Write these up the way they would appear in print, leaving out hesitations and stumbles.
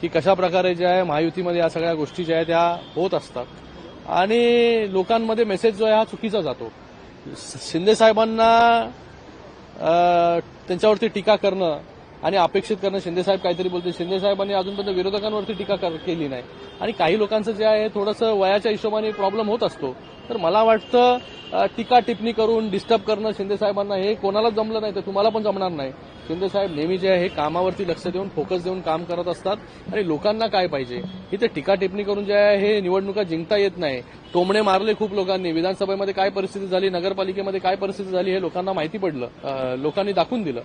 की कशा प्रकारे जे आहे महायुतीमध्ये या सगळ्या गोष्टी ज्या आहेत त्या होत असतात आणि लोकांमध्ये मेसेज जो आहे हा चुकीचा जातो. शिंदे साहेबांना त्यांच्यावरती टीका करणं आणि अपेक्षित करणं, शिंदे साहेब काहीतरी बोलते, शिंदे साहेबांनी अजूनपर्यंत विरोधकांवरती टीका केली नाही आणि काही लोकांचं जे आहे थोडंसं वयाच्या हिशोबाने प्रॉब्लेम होत असतो. तर मला वाटतं टीका टिप्पणी करून डिस्टर्ब करणं शिंदे साहेबांना हे कोणालाच जमलं नाही तर तुम्हाला पण जमणार नाही. शिंदे साहेब नेहमी जे आहे हे कामावरती लक्ष देऊन फोकस देऊन काम करत असतात आणि लोकांना काय पाहिजे इथे टीका टिप्पणी करून जे आहे हे निवडणुका जिंकता येत नाही. टोमणे मारले खूप लोकांनी, विधानसभेमध्ये काय परिस्थिती झाली, नगरपालिकेमध्ये काय परिस्थिती झाली हे लोकांना माहिती पडलं, लोकांनी दाखवून दिलं.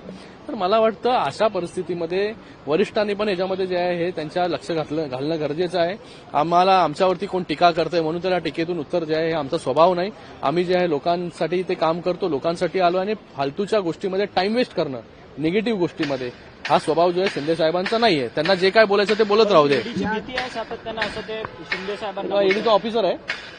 तर मला वाटतं अशा परिस्थितीमध्ये वरिष्ठांनी पण याच्यामध्ये जे आहे हे त्यांच्या लक्ष घालणं गरजेचं आहे. आमच्यावरती कोण टीका करतंय म्हणून त्याला टीकेतून उत्तर जे आहे हे आमचा स्वभाव नाही. आम्ही जे आहे लोकांसाठी ते काम करतो, लोकांसाठी आलो आणि फालतूच्या गोष्टीमध्ये टाइम वेस्ट करणं, निगेटिव्ह गोष्टीमध्ये हा स्वभाव जो आहे शिंदे साहेबांचा नाहीये. त्यांना जे काय बोलायचं ते बोलत राहू दे. सातत्यानं असं ते शिंदे साहेबांना ईडीचा ऑफिसर आहे.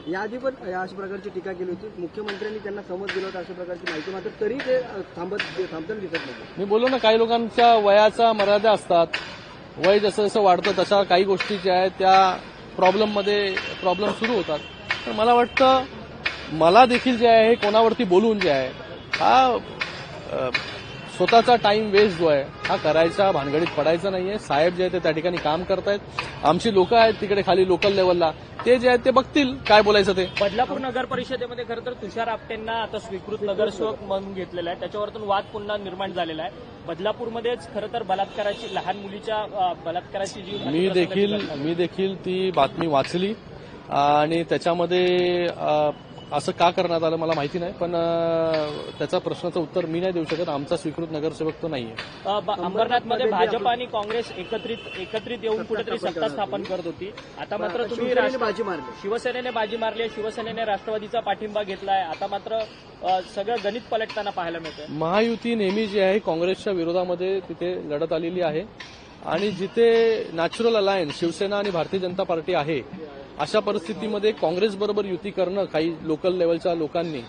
याआधी पण अशा प्रकारची टीका केली होती, मुख्यमंत्र्यांनी त्यांना समज दिलं होतं अशा प्रकारची माहिती, मात्र तरी ते थांबताना दिसत नाही. मी बोललो ना, काही लोकांच्या वयाचा मर्यादा असतात. वय जसं जसं वाढतं तशा काही गोष्टी ज्या आहेत त्या प्रॉब्लेम सुरू होतात. तर मला वाटतं मला देखील जे आहे कोणावरती बोलून जे आहे हा स्वतःचा टाइम वेस्ट जो आहे हा करायचा भानगडीत पडायचा नाहीये. साहेब जे आहे ते त्या ठिकाणी काम करतायत. आमची लोक आहेत तिकडे खाली लोकल लेवलला, ते जे आहेत ते बघतील काय बोलायचं ते. बदलापूर नगर परिषदेमध्ये खरं तर तुषार आपटेंना आता स्वीकृत नगरसेवक म्हणून घेतलेला आहे, त्याच्यावरतून वाद पुन्हा निर्माण झालेला आहे. बदलापूरमध्येच खरं तर बलात्काराची, लहान मुलीच्या बलात्काराची जी मी देखील ती बातमी वाचली आणि त्याच्यामध्ये असं का करण्यात आलं मला माहिती नाही, पण त्याचा प्रश्नाचं उत्तर मी नाही देऊ शकत. आमचा स्वीकृत नगरसेवक तो नाहीये. अंबरनाथमध्ये भाजप आणि काँग्रेस एकत्रित येऊन कुठेतरी सत्ता स्थापन करत होती. आता मात्र तुम्ही शिवसेनेने बाजी मारली आहे, शिवसेनेने राष्ट्रवादीचा पाठिंबा घेतलाय. आता मात्र सगळं गणित पलटताना पाहायला मिळतंय. महायुती नेहमी जी आहे काँग्रेसच्या विरोधामध्ये तिथे लढत आलेली आहे आणि जिथे नॅचरल अलायन्स शिवसेना आणि भारतीय जनता पार्टी आहे अशा परिस्थितीमध्ये काँग्रेसबरोबर युती करणं काही लोकल लेवलच्या लोकांनी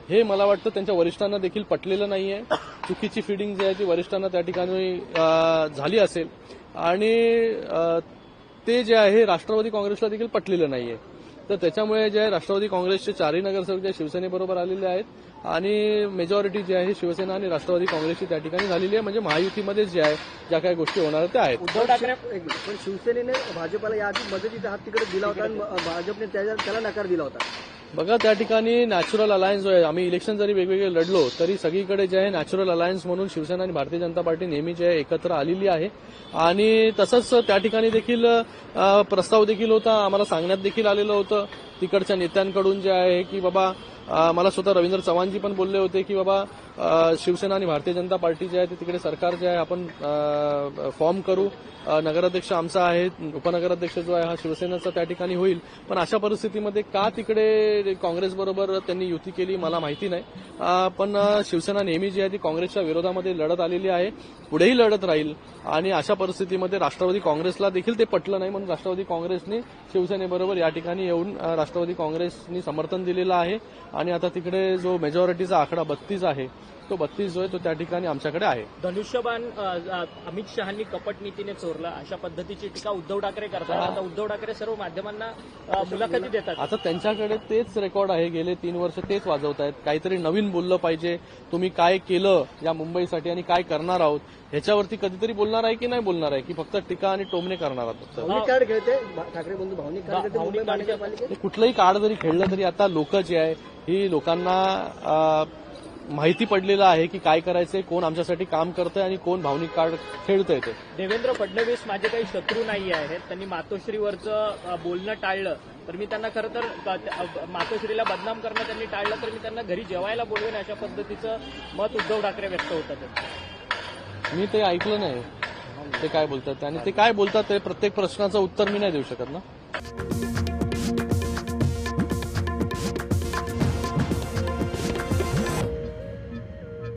हे मला वाटतं त्यांच्या वरिष्ठांना देखील पटलेलं नाहीये. चुकीची फिडिंग जी आहे ती वरिष्ठांना त्या ठिकाणी झाली असेल आणि ते जे आहे राष्ट्रवादी काँग्रेसला देखील पटलेलं नाहीये. तर त्याच्यामुळे जे आहे राष्ट्रवादी काँग्रेसचे चारही नगरसेवक जे शिवसेनेबरोबर आलेले आहेत आणि मेजॉरिटी जी आहे शिवसेना आणि राष्ट्रवादी काँग्रेसची त्या ठिकाणी झालेली आहे. म्हणजे महायुतीमध्ये जे आहे ज्या काही गोष्टी होणार त्या आहेत. उद्धव ठाकरे पण शिवसेनेने भाजपला याआधी मदतीचा हात तिकडे दिला होता आणि भाजपने त्याला नकार दिला होता. बघा त्या ठिकाणी नॅचरल अलायन्स जो आहे, आम्ही इलेक्शन जरी वेगवेगळे लढलो तरी सगळीकडे जे आहे नॅचरल अलायन्स म्हणून शिवसेना आणि भारतीय जनता पार्टी नेहमी जे आहे एकत्र आलेली आहे आणि तसंच त्या ठिकाणी देखील प्रस्ताव देखील होता, आम्हाला सांगण्यात देखील आलेलं होतं तिकडच्या नेत्यांकडून जे आहे की बाबा मला स्वतः रवींद्र चव्हाणजी पण बोलले होते की बाबा शिवसेना आणि भारतीय जनता पार्टी जे आहे ते तिकडे सरकार जे आहे आपण फॉर्म करू, नगराध्यक्ष आमचा आहे, उपनगराध्यक्ष जो आहे हा शिवसेनेचा त्या ठिकाणी होईल. पण अशा परिस्थितीमध्ये का तिकडे काँग्रेसबरोबर त्यांनी युती केली मला माहिती नाही. पण शिवसेना नेहमी जी आहे ती काँग्रेसच्या विरोधामध्ये लढत आलेली आहे, पुढेही लढत राहील आणि अशा परिस्थितीमध्ये राष्ट्रवादी काँग्रेसला देखील ते पटलं नाही म्हणून राष्ट्रवादी काँग्रेसने शिवसेनेबरोबर या ठिकाणी येऊन राष्ट्रवादी काँग्रेसनी समर्थन दिलेलं आहे आणि आता तिकडे जो मेजॉरिटीचा आकडा 32 आहे तो 32 जो आहे तो त्या ठिकाणी आमच्याकडे आहे. धनुष्यबाण अमित शहांनी कपट नीतीने चोरला अशा पद्धतीची टीका उद्धव ठाकरे करतात. आता उद्धव ठाकरे सर्व माध्यमांना मुलाखती देतात. आता त्यांच्याकडे तेच रेकॉर्ड आहे, गेले 3 वर्ष तेच वाजवत आहेत. काहीतरी नवीन बोललं पाहिजे, तुम्ही काय केलं या मुंबईसाठी आणि काय करणार आहोत ह्याच्यावरती कधीतरी बोलणार आहे की नाही बोलणार आहे की फक्त टीका आणि टोमणे करणार आहोत. भावनिक कार्ड खेळते ठाकरे बंधू, भावनिक कार्ड खेळते मुंबई महानगरपालिकेत. कुठलंही कार्ड जरी खेळलं तरी आता लोक जे आहे ही लोकांना माहिती पडलेलं आहे की काय करायचंय, कोण आमच्यासाठी काम करतंय आणि कोण भावनिक कार्ड खेळतंय. ते देवेंद्र फडणवीस माझे काही शत्रू नाही आहेत, त्यांनी मातोश्रीवरचं बोलणं टाळलं तर मी त्यांना खरं तर मातोश्रीला बदनाम करणं त्यांनी टाळलं तर मी त्यांना घरी जेवायला बोलवेन अशा पद्धतीचं मत उद्धव ठाकरे व्यक्त होतात. मी ते ऐकलं नाही ते काय बोलतात आणि ते काय बोलतात ते प्रत्येक प्रश्नाचं उत्तर मी नाही देऊ शकत ना.